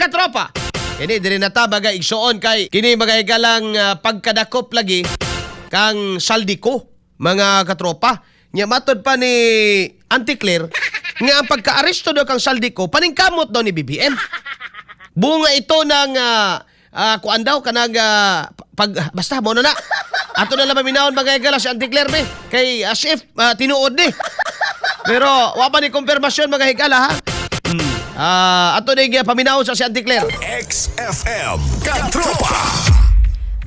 katropa, kini diri na ta baga igsuon kay kini mga igalang pagkadakop lagi kang saldiko mga katropa. Nya matod pa ni Auntie Claire nga ang pagka-aresto daw kang saldiko paningkamot daw ni BBM. Bunga ito ng kuan daw kanang basta mo na. Ato na lang maminahon mga igala si Auntie Claire be kay as if tinuod ni. Pero wa pa ni konfirmasyon mga higala ha. Ato na yung paminahon sa si Auntie Claire. XFM Katropa.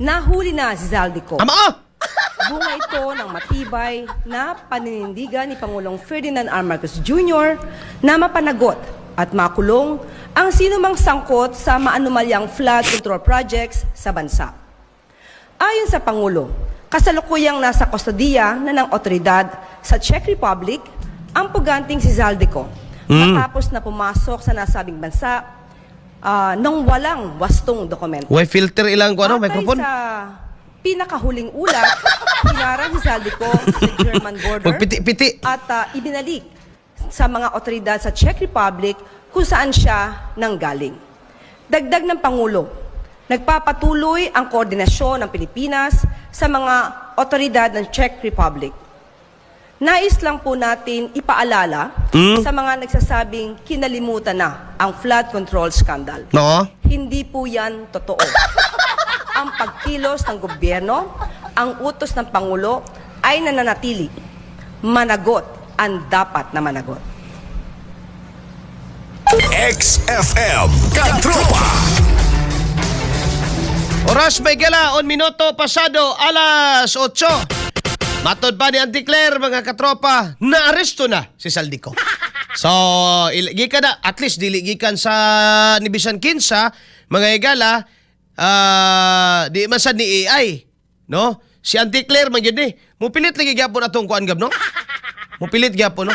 Nahuli na si Zaldico. Ama! Bunga ito ng matibay na paninindigan ni Pangulong Ferdinand R. Marcos Jr. na mapanagot at makulong ang sinumang sangkot sa maanumalyang flood control projects sa bansa. Ayon sa Pangulo, kasalukuyang nasa kustodiya na ng otoridad sa Czech Republic ang puganting si Zaldico matapos na pumasok sa nasabing bansa nang walang wastong dokumento. Way filter ilang ko ano, Batay microphone? sa pinakahuling ulat, hinarang si Zaldico sa German border Magpiti-piti. at ibinalik sa mga otoridad sa Czech Republic kung saan siya nanggaling. Dagdag ng Pangulo, nagpapatuloy ang koordinasyon ng Pilipinas sa mga otoridad ng Czech Republic. Nais lang po natin ipaalala sa mga nagsasabing kinalimutan na ang flood control scandal. No? Hindi po yan totoo. Ang pagkilos ng gobyerno, ang utos ng Pangulo ay nananatili. Managot ang dapat na managot. XFM Katropa. Oras may gala, 1 minuto pasado, alas 8. Matod pa ni Auntie Claire, mga katropa, naaresto na si Zaldico. So, gikan na, at least diligikan sa Nibisan Kinsa, mga igala, di man sad ni AI, no? Si Auntie Claire man yun eh. Mupilit lagi gyapon atong kuan gab, no? Mupilit gyapon, no?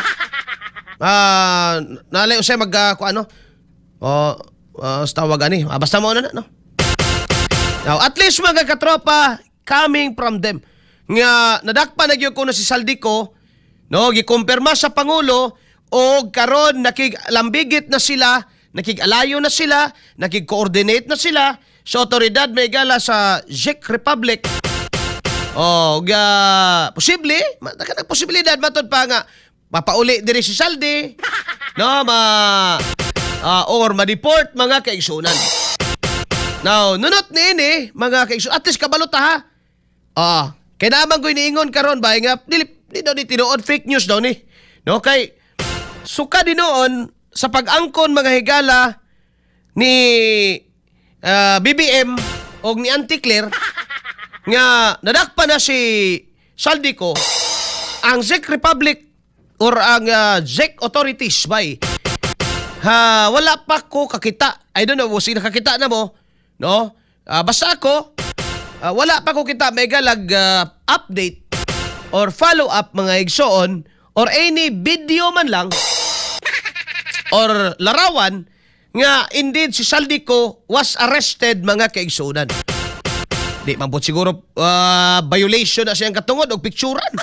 Nalay usay mag kuan, no? Tawag ani. Basta mo na, no? Now, at least mga katropa, coming from them, nga nadakpa na gyud ko na si Zaldico, no, gikumpirma sa Pangulo o karon nakigambigit na sila, nakigalayo na sila, nakig-coordinate na sila sa otoridad may gala sa Czech Republic. Posible, posibilidad matod pa nga mapauli diri si Zaldi, no, or ma-deport mga kaigsunan. Now, nunot ni ini, mga kaigsunan, at least kabalot ha. Kaya naman ko iniingon karon ba nga di daw ni tinuod fake news daw ni. No, kay suka din noon sa pag-angkon mga higala ni BBM o ni Auntie Claire nga nadakpa na si Zaldico, ang Czech Republic or ang Czech authorities bay wala pa ko kakita. I don't know sino nakakita na mo, no? Basta ako wala pa ko kita may galag update or follow up mga igsoon or any video man lang or larawan nga indeed si Zaldico was arrested mga kaigsunan. Di mabot siguro violation na siyang katungod o picturan.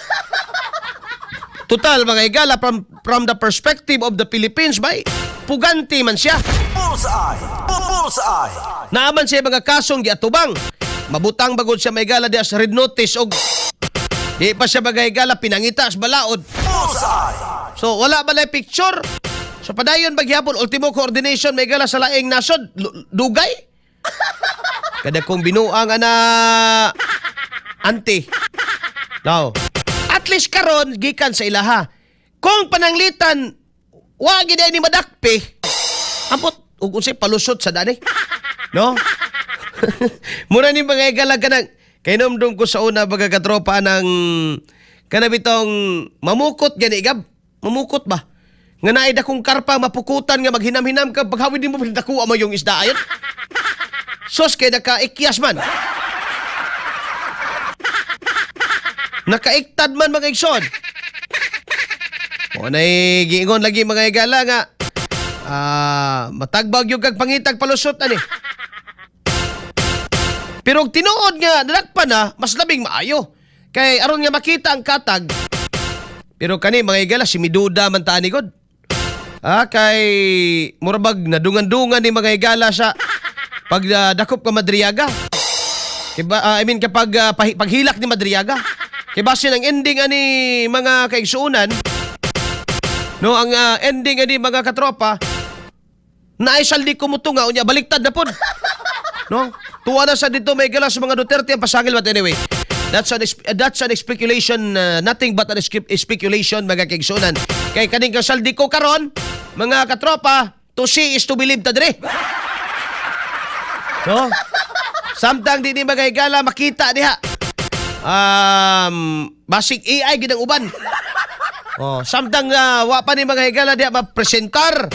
Total mga igala from the perspective of the Philippines bay puganti man siya. Bullseye. Bullseye. Naaman siya mga kasong giatubang. Mabutang bagod siya may gala diya sa red notice og di pa siya bagay gala pinangita sa balaod. Bullseye. So wala ba na picture? So padayon bagyapon ultimo coordination may gala sa laing nasod dugay. Kada kong binuang ana auntie. Now, at least karon gikan sa ilaha. Kung pananglitan wa gid ni madakpe. Ampot ug unsay palusot sa dani. No? Mura ni mga igalag ka ng kainomdom ko sa una baga katropa ng kanabitong mamukot gani gab. Mamukot ba? Nga naida kong karpa mapukutan nga maghinam-hinam ka paghawid din mo pindakuha mo yung isda ayon. Sos kay naka-ikyas man. Nakaiktad man mga igsoon. O na'y giingon lagi mga igala nga matagbag yung kag pangitag palusot ani. Pero tinuod nga nadakpan na mas labing maayo. Kay aron nga makita ang katag. Pero kani mga igala si Miduda man ta ni god. Kay murabag nadungan-dungan ni mga higala sa pag dakop ka Madriaga. Kapag paghilak ni Madriaga. Kay base ng ending ani mga kaigsuunan, no, ang ending ani mga katropa, naay saldi ko muto nga unya baliktad na pod. No? Tuwa na sa dito may higala sa mga Duterte ang pasangil, but anyway. That's an speculation, nothing but an speculation mga kaigsuunan. Kay kaning kasaldi ko karon, mga katropa, to see is to believe ta dire. No? Samtang di ni mga higala makita diha. Basic AI gid ang uban. Samtang wa pa ni mga higala diha mapresentar